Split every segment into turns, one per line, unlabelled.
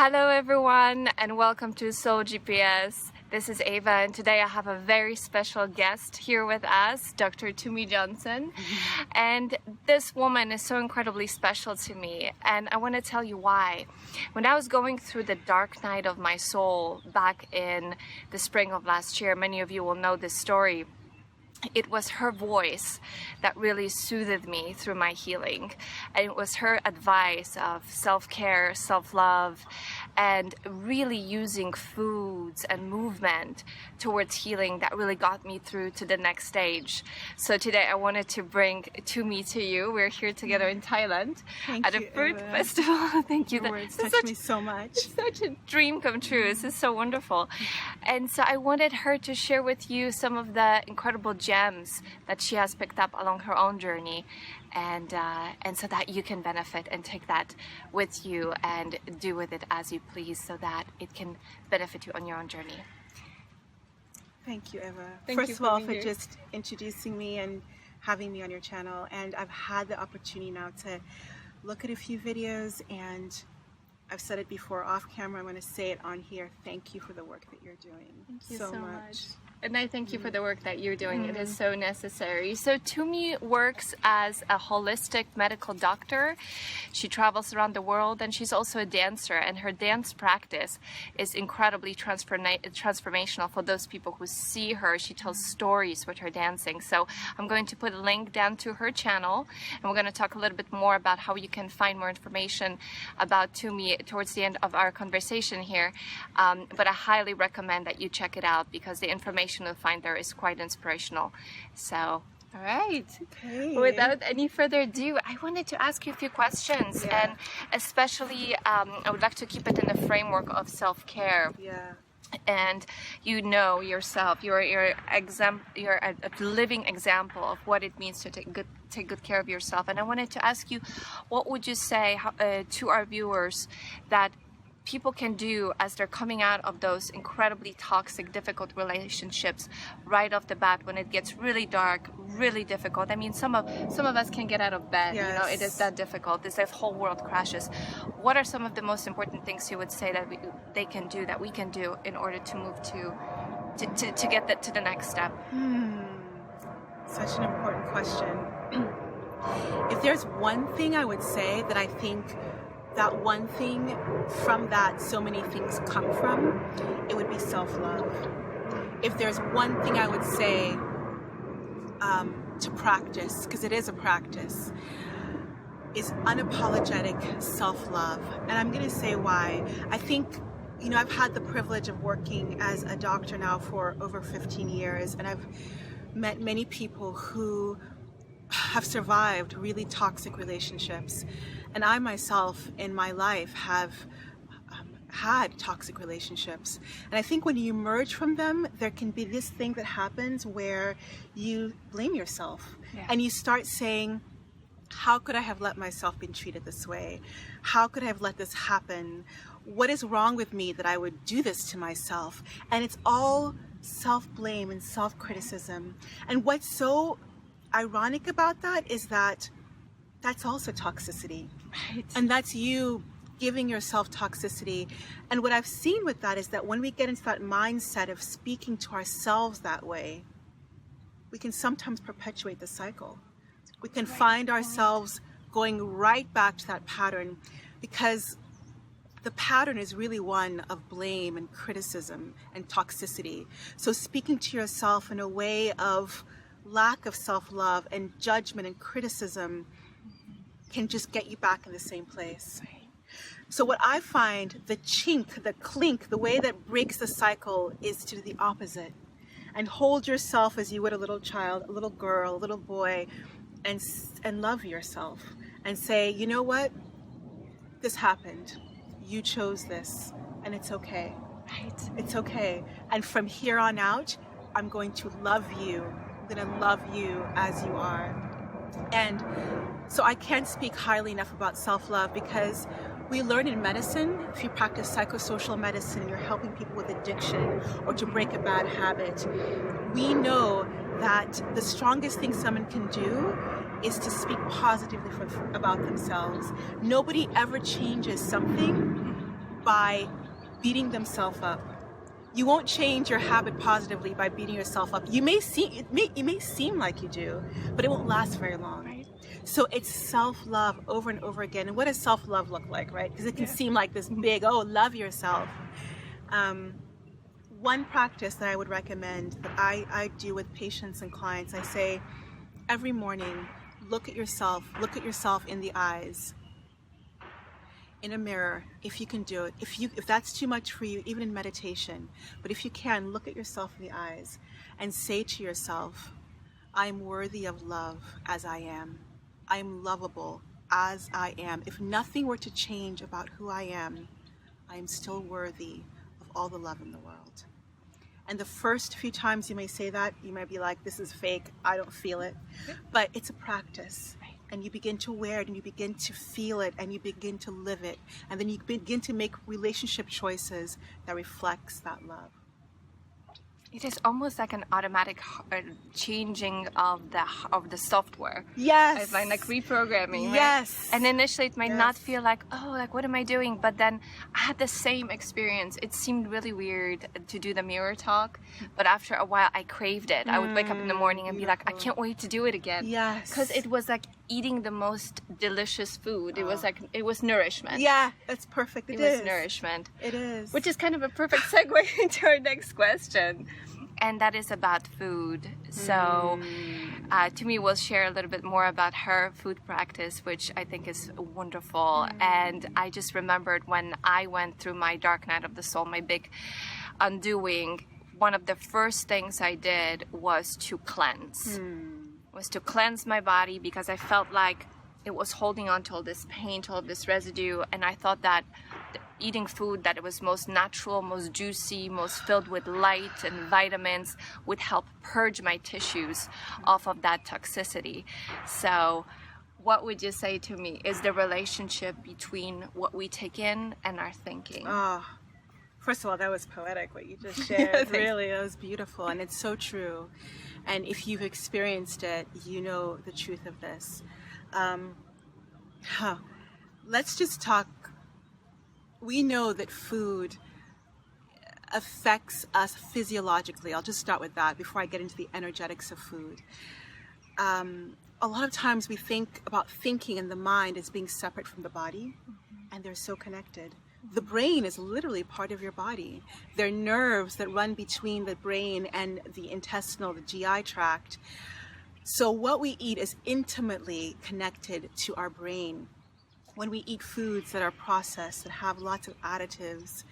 Hello everyone and welcome to Soul GPS. This is Ava and today I have a very special guest here with us, Dr. Tumi Johnson. And this woman is so incredibly special to me and I want to tell you why. When I was going through the dark night of my soul back in the spring of last year, many of you will know this story. It was her voice that really soothed me through my healing. And it was her advice of self-care, self-love, and really using foods and movement towards healing that really got me through to the next stage. So today I wanted to bring Tumi to you. We're here together in Thailand at a fruit festival. Thank you.
Your words touched me so much.
It's such a dream come true. This is so wonderful. And so I wanted her to share with you some of the incredible gems that she has picked up along her own journey, and so that you can benefit and take that with you and do with it as you please, so that it can benefit you on your own journey.
Thank you, Eva.
Thank
First
you
of
for
all,
being
for
here.
just introducing me and having me on your channel. And I've had the opportunity now to look at a few videos, and I've said it before off camera, I'm going to say it on here. Thank you for the work that you're doing.
Thank you
so
so
much.
And I thank you for the work that you're doing. It is so necessary. So Tumi works as a holistic medical doctor. She travels around the world and she's also a dancer, and her dance practice is incredibly transformational for those people who see her. She tells stories with her dancing. So I'm going to put a link down to her channel, and we're going to talk a little bit more about how you can find more information about Tumi towards the end of our conversation here. But I highly recommend that you check it out because the information you'll find there is quite inspirational. So, all right.
Okay.
Without any further ado, I wanted to ask you a few questions, and especially I would like to keep it in the framework of self-care.
Yeah.
And you know yourself, you're a living example of what it means to take good care of yourself. And I wanted to ask you, what would you say to our viewers that people can do as they're coming out of those incredibly toxic, difficult relationships right off the bat when it gets really dark, really difficult? I mean, some of us can get out of bed.
Yes.
You know, it is that difficult. This whole world crashes. What are some of the most important things you would say that they can do, that we can do, in order to move to get that to the next step?
Such an important question. If there's one thing I would say that I think that one thing from that so many things come from, it would be self-love. If there's one thing I would say to practice, because it is a practice, is unapologetic self-love. And I'm going to say why. I think, you know, I've had the privilege of working as a doctor now for over 15 years, and I've met many people who have survived really toxic relationships. And I myself in my life have had toxic relationships. And I think when you emerge from them, there can be this thing that happens where you blame yourself.
Yeah.
And you start saying, how could I have let myself be treated this way? How could I have let this happen? What is wrong with me that I would do this to myself? And it's all self-blame and self-criticism. And what's so ironic about that is that that's also toxicity.
Right.
And that's you giving yourself toxicity. And what I've seen with that is that when we get into that mindset of speaking to ourselves that way, we can sometimes perpetuate the cycle. We can find ourselves going right back to that pattern, because the pattern is really one of blame and criticism and toxicity. So speaking to yourself in a way of lack of self-love and judgment and criticism can just get you back in the same place. So what I find, the chink, the clink, the way that breaks the cycle is to do the opposite. And hold yourself as you would a little child, a little girl, a little boy, and love yourself. And say, you know what? This happened. You chose this, and it's okay.
Right.
It's okay. And from here on out, I'm going to love you. I'm going to love you as you are. And so I can't speak highly enough about self-love, because we learn in medicine, if you practice psychosocial medicine and you're helping people with addiction or to break a bad habit, we know that the strongest thing someone can do is to speak positively about themselves. Nobody ever changes something by beating themselves up. You won't change your habit positively by beating yourself up. It may seem like you do, but it won't last very long.
Right.
So it's self-love over and over again. And what does self-love look like, right? Because it can seem like this big, love yourself. One practice that I would recommend that I do with patients and clients, I say every morning, look at yourself in the eyes, in a mirror, if you can do it. If that's too much for you, even in meditation, but if you can, look at yourself in the eyes and say to yourself, I am worthy of love as I am. I am lovable as I am. If nothing were to change about who I am still worthy of all the love in the world. And the first few times you may say that, you might be like, this is fake, I don't feel it. But it's a practice. And you begin to wear it, and you begin to feel it, and you begin to live it. And then you begin to make relationship choices that reflects that love.
It is almost like an automatic changing of the software.
Yes.
It's like reprogramming. Right?
Yes.
And initially it might not feel like, what am I doing? But then I had the same experience. It seemed really weird to do the mirror talk, but after a while I craved it. I would wake up in the morning and be like, I can't wait to do it again.
Yes.
Because it was like eating the most delicious food. It was like, it was nourishment.
Yeah, that's perfect.
It was nourishment.
It is.
Which is kind of a perfect segue into our next question. And that is about food. So Tumi will share a little bit more about her food practice, which I think is wonderful. And I just remembered when I went through my dark night of the soul, my big undoing, one of the first things I did was to cleanse. Was to cleanse my body, because I felt like it was holding on to all this pain, to all this residue. And I thought that eating food that it was most natural, most juicy, most filled with light and vitamins would help purge my tissues off of that toxicity. So what would you say to me is the relationship between what we take in and our thinking?
First of all, that was poetic, what you just shared. Really, that was beautiful, and it's so true. And if you've experienced it, you know the truth of this. Let's just talk. We know that food affects us physiologically. I'll just start with that before I get into the energetics of food. A lot of times we think about thinking and the mind as being separate from the body, and they're so connected. The brain is literally part of your body. There are nerves that run between the brain and the intestinal, the GI tract. So what we eat is intimately connected to our brain. When we eat foods that are processed, that have lots of additives,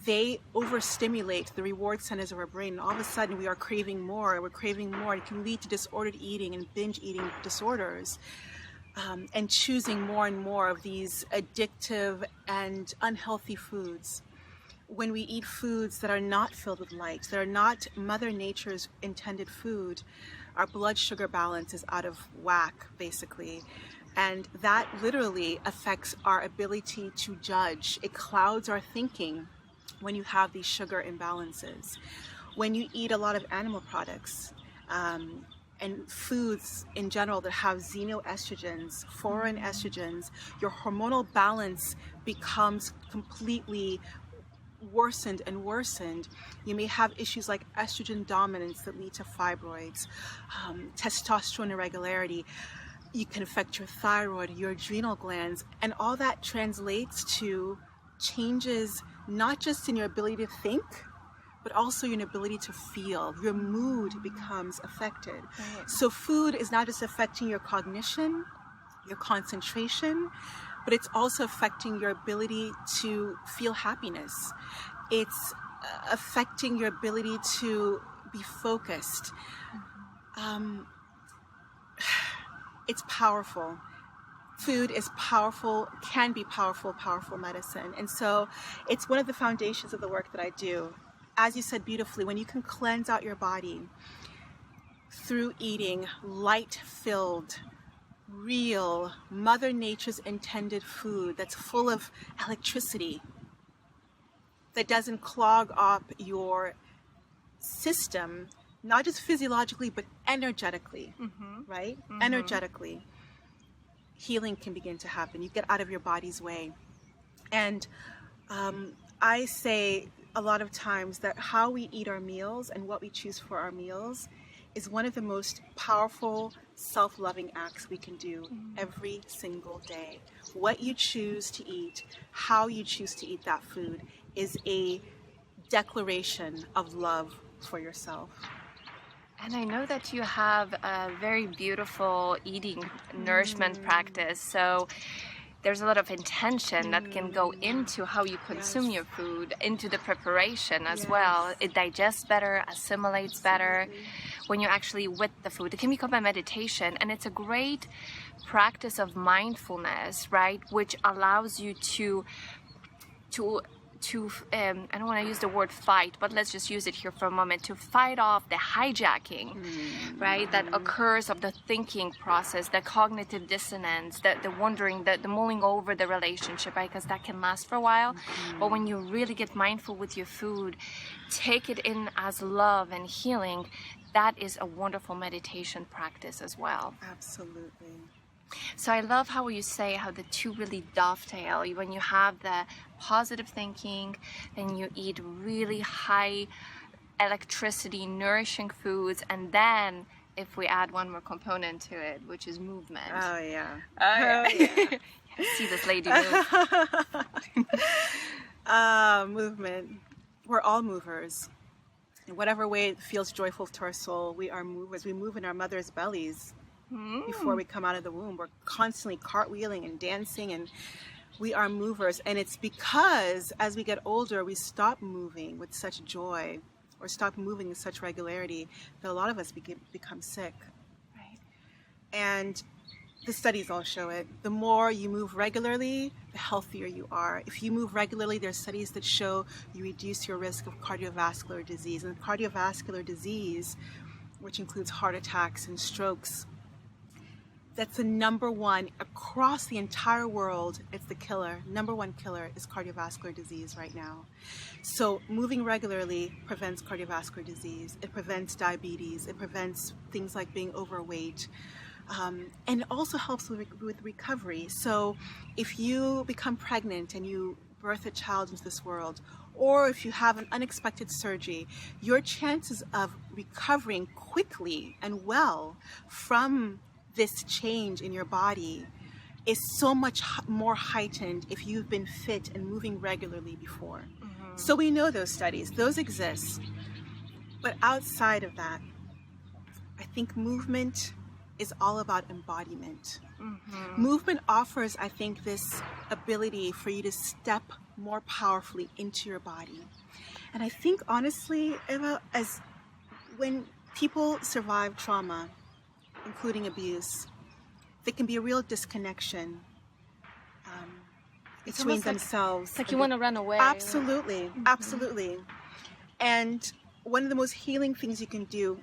they overstimulate the reward centers of our brain. And all of a sudden we are craving more, we're craving more. It can lead to disordered eating and binge eating disorders, and choosing more and more of these addictive and unhealthy foods. When we eat foods that are not filled with light, that are not Mother Nature's intended food, our blood sugar balance is out of whack, basically. And that literally affects our ability to judge. It clouds our thinking when you have these sugar imbalances. When you eat a lot of animal products and foods in general that have xenoestrogens, foreign estrogens, your hormonal balance becomes completely worsened and worsened. You may have issues like estrogen dominance that lead to fibroids, testosterone irregularity. You can affect your thyroid, your adrenal glands, and all that translates to changes not just in your ability to think, but also your ability to feel. Your mood becomes affected. Right. So food is not just affecting your cognition, your concentration, but it's also affecting your ability to feel happiness. It's affecting your ability to be focused. It's powerful. Food is powerful, can be powerful medicine. And so it's one of the foundations of the work that I do. As you said beautifully, when you can cleanse out your body through eating light-filled, real, Mother Nature's intended food that's full of electricity, that doesn't clog up your system, not just physiologically, but energetically, right? Energetically, healing can begin to happen. You get out of your body's way. And I say a lot of times that how we eat our meals and what we choose for our meals is one of the most powerful self-loving acts we can do every single day. What you choose to eat, how you choose to eat that food is a declaration of love for yourself.
And I know that you have a very beautiful eating nourishment practice. So there's a lot of intention that can go into how you consume your food, into the preparation as well. It digests better, assimilates better when you're actually with the food. It can become a meditation, and it's a great practice of mindfulness, right? Which allows you to I don't want to use the word fight, but let's just use it here for a moment, to fight off the hijacking, right, that occurs of the thinking process, the cognitive dissonance, the wondering, the mulling over the relationship, right, because that can last for a while. But when you really get mindful with your food, take it in as love and healing, that is a wonderful meditation practice as well.
Absolutely.
So I love how you say how the two really dovetail. When you have the positive thinking, then you eat really high electricity, nourishing foods, and then if we add one more component to it, which is movement.
Oh yeah.
See this lady move.
Movement. We're all movers. In whatever way it feels joyful to our soul, we are movers. We move in our mother's bellies. Before we come out of the womb, we're constantly cartwheeling and dancing, and we are movers. And it's because as we get older, we stop moving with such joy or stop moving with such regularity that a lot of us become sick.
Right.
And the studies all show it. The more you move regularly, the healthier you are. If you move regularly, there's studies that show you reduce your risk of cardiovascular disease. And cardiovascular disease, which includes heart attacks and strokes, that's the number one across the entire world. It's the killer. Number one killer is cardiovascular disease right now. So moving regularly prevents cardiovascular disease. It prevents diabetes. It prevents things like being overweight. And also helps with recovery. So if you become pregnant and you birth a child into this world, or if you have an unexpected surgery, your chances of recovering quickly and well from this change in your body is so much more heightened if you've been fit and moving regularly before. So we know those studies, those exist. But outside of that, I think movement is all about embodiment. Movement offers, I think, this ability for you to step more powerfully into your body. And I think, honestly, Eva, as when people survive trauma, including abuse, there can be a real disconnection between themselves.
It's like you want to run away.
Absolutely, absolutely. And one of the most healing things you can do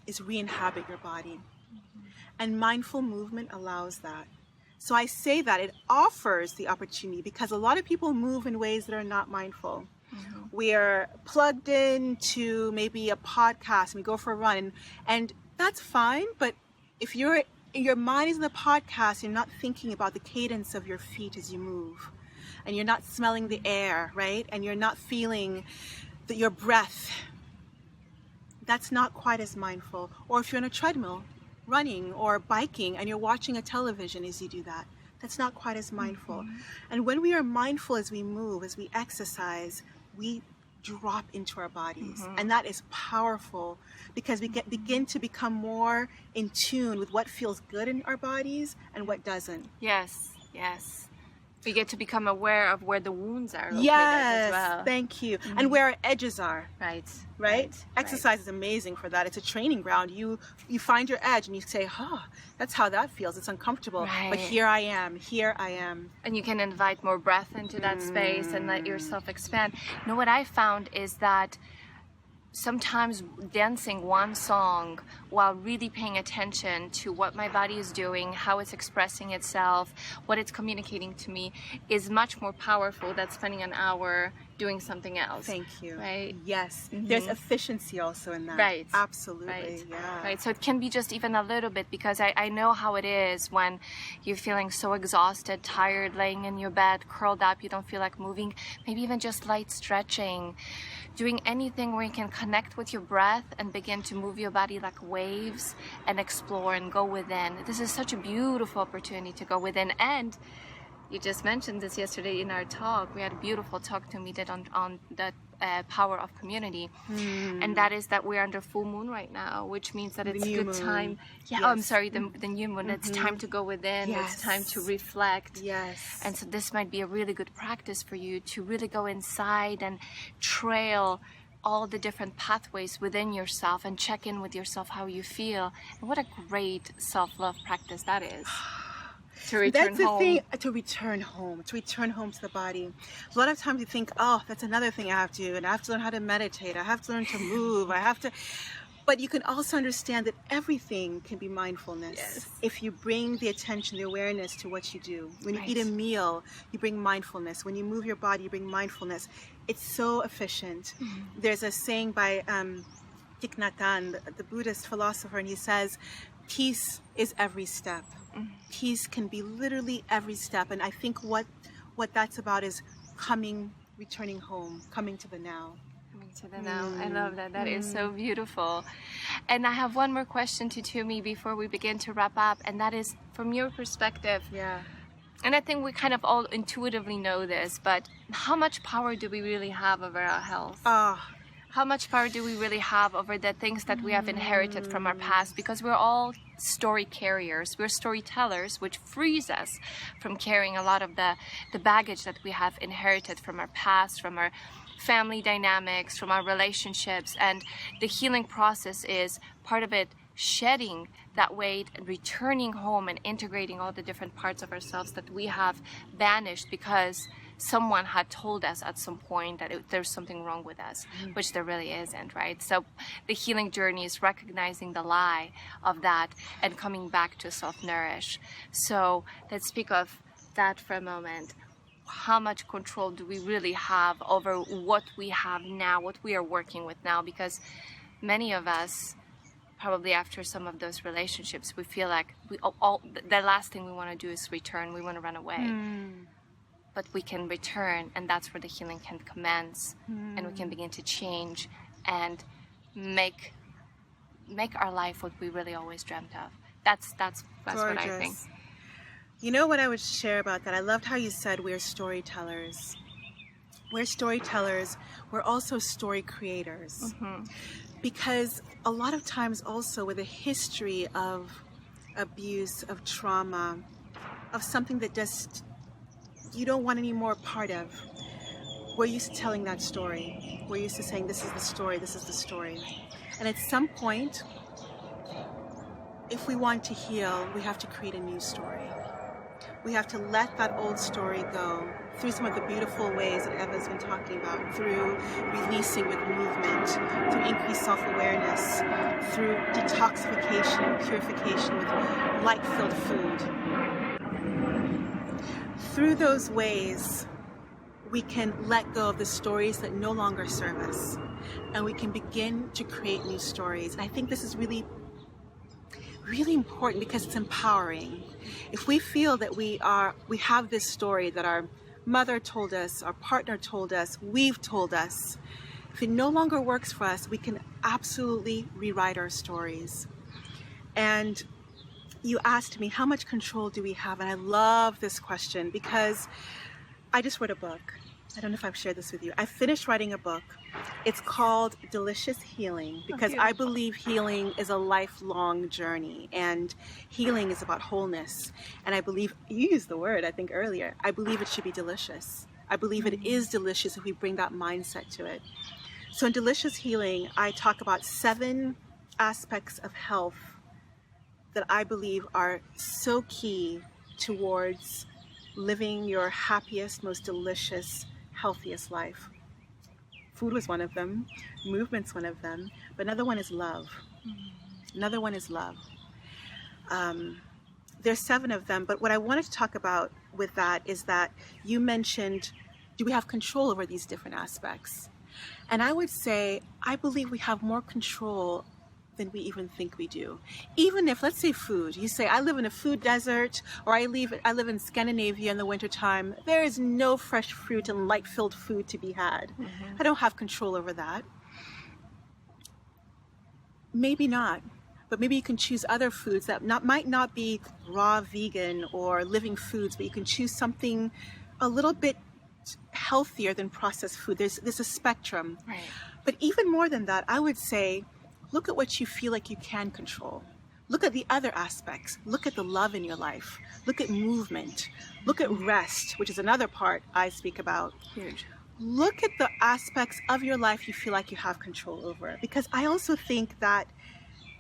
is re-inhabit your body. And mindful movement allows that. So I say that it offers the opportunity because a lot of people move in ways that are not mindful. We are plugged in to maybe a podcast and we go for a run, and that's fine, but if your mind is in the podcast, you're not thinking about the cadence of your feet as you move, and you're not smelling the air, right? And you're not feeling your breath. That's not quite as mindful. Or if you're on a treadmill, running or biking, and you're watching a television as you do that, that's not quite as mindful. And when we are mindful as we move, as we exercise, we drop into our bodies, and that is powerful because we begin to become more in tune with what feels good in our bodies and what doesn't.
Yes. We get to become aware of where the wounds are located
Yes,
as well.
Thank you. And where our edges are.
Right.
Exercise is amazing for that. It's a training ground. You find your edge and you say, that's how that feels. It's uncomfortable.
Right.
But here I am.
And you can invite more breath into that space and let yourself expand. You know, what I found is that sometimes dancing one song while really paying attention to what my body is doing, how it's expressing itself, what it's communicating to me, is much more powerful than spending an hour doing something else.
Thank you.
Right?
Yes. There's efficiency also in that.
Right.
Absolutely.
Right.
Yeah.
Right. So it can be just even a little bit, because I know how it is when you're feeling so exhausted, tired, laying in your bed, curled up, you don't feel like moving. Maybe even just light stretching, doing anything where you can connect with your breath and begin to move your body like waves and explore and go within. This is such a beautiful opportunity to go within. And you just mentioned this yesterday in our talk. We had a beautiful talk to me did on the power of community. And that is that we're under full moon right now, which means that it's a good time. Yeah,
Yes.
oh, I'm sorry, the new moon. It's time to go within.
Yes.
It's time to reflect.
Yes.
And so this might be a really good practice for you to really go inside and trail all the different pathways within yourself and check in with yourself, how you feel. And what a great self-love practice that is. To return
That's the
home.
thing, to return home to the body. A lot of times you think, oh, that's another thing I have to do, and I have to learn how to meditate, I have to learn to move, but you can also understand that everything can be mindfulness.
Yes.
If you bring the attention, the awareness to what you do. When you eat a meal, you bring mindfulness. When you move your body, you bring mindfulness. It's so efficient. There's a saying by Thich Nhat Hanh, the Buddhist philosopher, and he says, peace is every step. Peace can be literally every step. And I think what that's about is returning home, coming to the now.
Coming to the now. I love that. That is so beautiful. And I have one more question to Tumi before we begin to wrap up. And that is, from your perspective, and I think we kind of all intuitively know this, but how much power do we really have over our health? How much power do we really have over the things that we have inherited from our past? Because we're all story carriers. We're storytellers, which frees us from carrying a lot of the baggage that we have inherited from our past, from our family dynamics, from our relationships. And the healing process is part of it shedding that weight and returning home and integrating all the different parts of ourselves that we have banished because someone had told us at some point that there's something wrong with us, which there really isn't, right? So the healing journey is recognizing the lie of that and coming back to self-nourish. So let's speak of that for a moment. How much control do we really have over what we have now, what we are working with now? Because many of us, probably after some of those relationships, we feel like the last thing we want to do is return. We want to run away. But we can return, and that's where the healing can commence, and we can begin to change and make our life what we really always dreamt of. That's what I think.
You know what I would share about that? I loved how you said we're storytellers. We're storytellers. We're also story creators. Because a lot of times also with a history of abuse, of trauma, of something that just you don't want any more part of, we're used to telling that story. We're used to saying, this is the story, this is the story. And at some point, if we want to heal, we have to create a new story. We have to let that old story go through some of the beautiful ways that Eva's been talking about, through releasing with movement, through increased self-awareness, through detoxification and purification with light-filled food. Through those ways, we can let go of the stories that no longer serve us, and we can begin to create new stories. And I think this is really, really important because it's empowering. If we feel that we have this story that our mother told us, our partner told us, we've told us, if it no longer works for us, we can absolutely rewrite our stories. And you asked me, how much control do we have? And I love this question because I just wrote a book. I don't know if I've shared this with you. I finished writing a book. It's called Delicious Healing because I believe healing is a lifelong journey, and healing is about wholeness. And I believe, you used the word, I think earlier, I believe it should be delicious. I believe it is delicious if we bring that mindset to it. So in Delicious Healing, I talk about 7 aspects of health that I believe are so key towards living your happiest, most delicious, healthiest life. Food was one of them, movement's one of them, but another one is love. Another one is love. There's 7 of them, but what I wanted to talk about with that is that you mentioned Do we have control over these different aspects? And I would say, I believe we have more control than we even think we do. Even if, let's say food, you say, I live in a food desert, or I live in Scandinavia in the wintertime, there is no fresh fruit and light-filled food to be had. I don't have control over that. Maybe not, but maybe you can choose other foods that might not be raw vegan or living foods, but you can choose something a little bit healthier than processed food. There's a spectrum.
Right.
But even more than that, I would say, look at what you feel like you can control. Look at the other aspects. Look at the love in your life. Look at movement. Look at rest, which is another part I speak about.
Huge.
Look at the aspects of your life you feel like you have control over. Because I also think that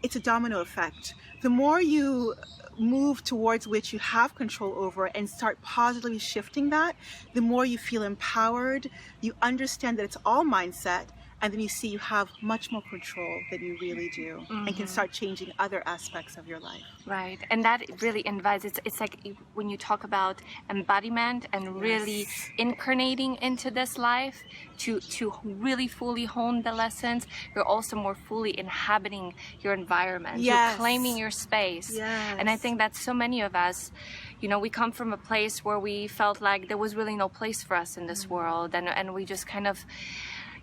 it's a domino effect. The more you move towards which you have control over and start positively shifting that, the more you feel empowered, you understand that it's all mindset, and then you see you have much more control than you really do, and can start changing other aspects of your life.
Right, and that really invites, it's like when you talk about embodiment and really incarnating into this life to really fully hone the lessons, you're also more fully inhabiting your environment. You're claiming your space. And I think that so many of us, you know, we come from a place where we felt like there was really no place for us in this world, and we just kind of,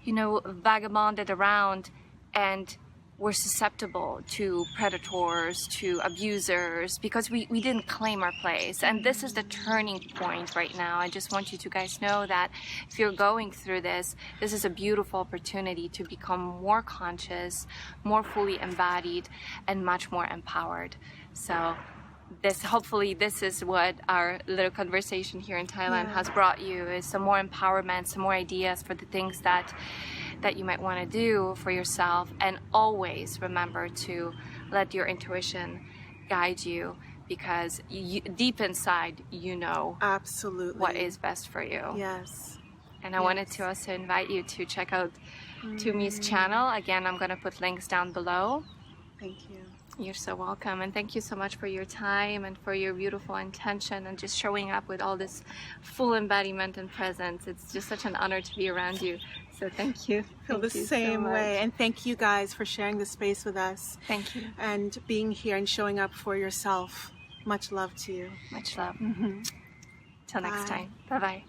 you know, vagabonded around, and we're susceptible to predators, to abusers, because we didn't claim our place. And this is the turning point right now. I just want you to guys know that if you're going through this is a beautiful opportunity to become more conscious, more fully embodied, and much more empowered. So hopefully this is what our little conversation here in Thailand has brought you, is some more empowerment, some more ideas for the things that you might want to do for yourself. And always remember to let your intuition guide you, because deep inside you know
absolutely
what is best for you. And I wanted to also invite you to check out Tumi's channel. Again, I'm going to put links down below.
Thank you.
You're so welcome, and thank you so much for your time and for your beautiful intention and just showing up with all this full embodiment and presence. It's just such an honor to be around you. So thank you.
I feel the same way, and thank you guys for sharing the space with us.
Thank you.
And being here and showing up for yourself. Much love to you.
Much love. Till next time. Bye-bye.